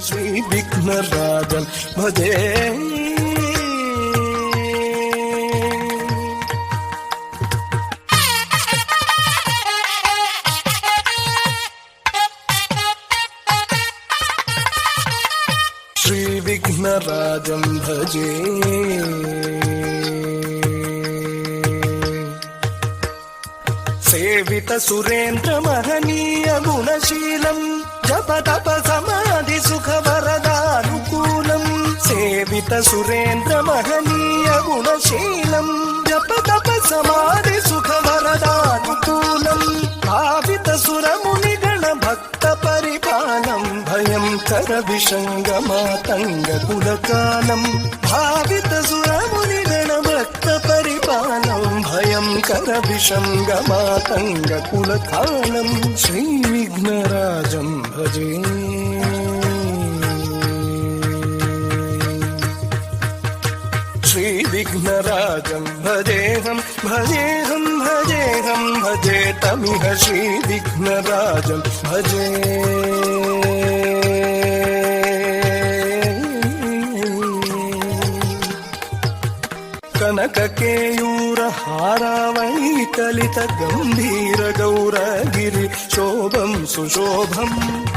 శ్రీ విఘ్నరాజం భజే శ్రీ విఘ్నరాజం భజే సేవిత సురేంద్ర మహనీయ గుణశీలం జప తప సమాధి సుఖ వరదానుకూలం సేవిత సురేంద్ర మహనీయ గుణశీలం జప తప సమాధి సుఖ వరదానుకూలం భావిత సురముని గణ భక్త పరిపాలం భయంకర విషంగమాతంగ కులకాలం భావిత సురముని గణ భక్త పరిపాలం భయంకర విషంగమాతంగ కులకాలం శ్రీ విఘ్నరాజం భజే శ్రీ విఘ్నరాజం భజేహం భజేహం భజేహం భజే తమిహ శ్రీ విఘ్నరాజం భజే కనక కేయూర హారావళి కలిత గంభీర గౌరగిరి శోభం సుశోభం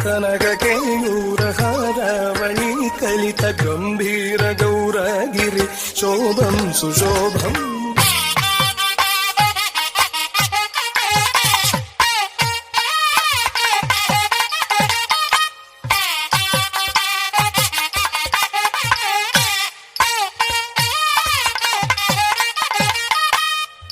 కనక కేయూర హారావళి కలిత గంభీర గౌరగిరి శోభం సుశోభం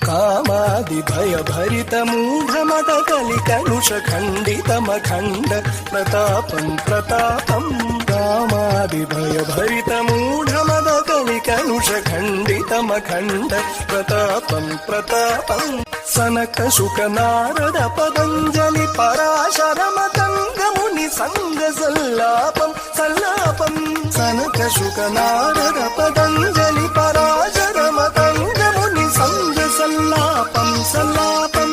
కామాది భయ భరిత మూఢమద కలి కలుష ఖండితమఖండ ప్రతాపం ప్రతాపం కామాది భయ భరిత మూఢమద కలి కలుష ఖండితమఖండ ప్రతాపం ప్రతాపం సనక శుక నారద పతంజలి పరాశర మతంగముని సంగ సల్లాపం సల్లాపం సనక శుక నారద పతంజలి పరాశర మతంగముని సంగ సల్లాపం సల్లాపం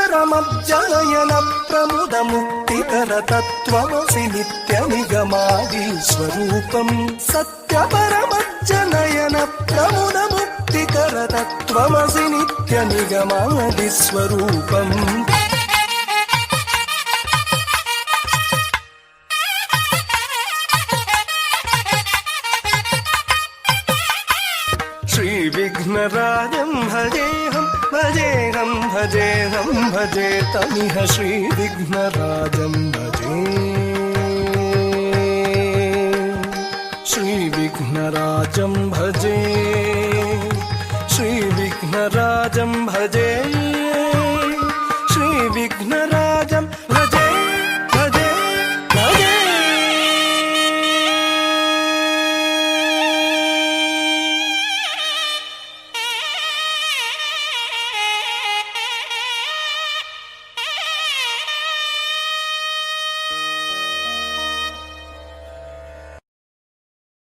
సత్యపరమజ్జనయన ప్రముద ముక్తికర తత్వమసి నిత్య నిగమాది స్వరూపం సత్యపరమజ్జనయన ప్రముద ముక్తికర తత్వమసి నిత్య నిగమాది స్వరూపం శ్రీ విఘ్నరాజం భజేహం భజేహం భజేహం భజే తమిహ శ్రీ విఘ్నరాజం భజే శ్రీ విఘ్నరాజం భజే శ్రీ విఘ్నరాజం భజే శ్రీ విఘ్న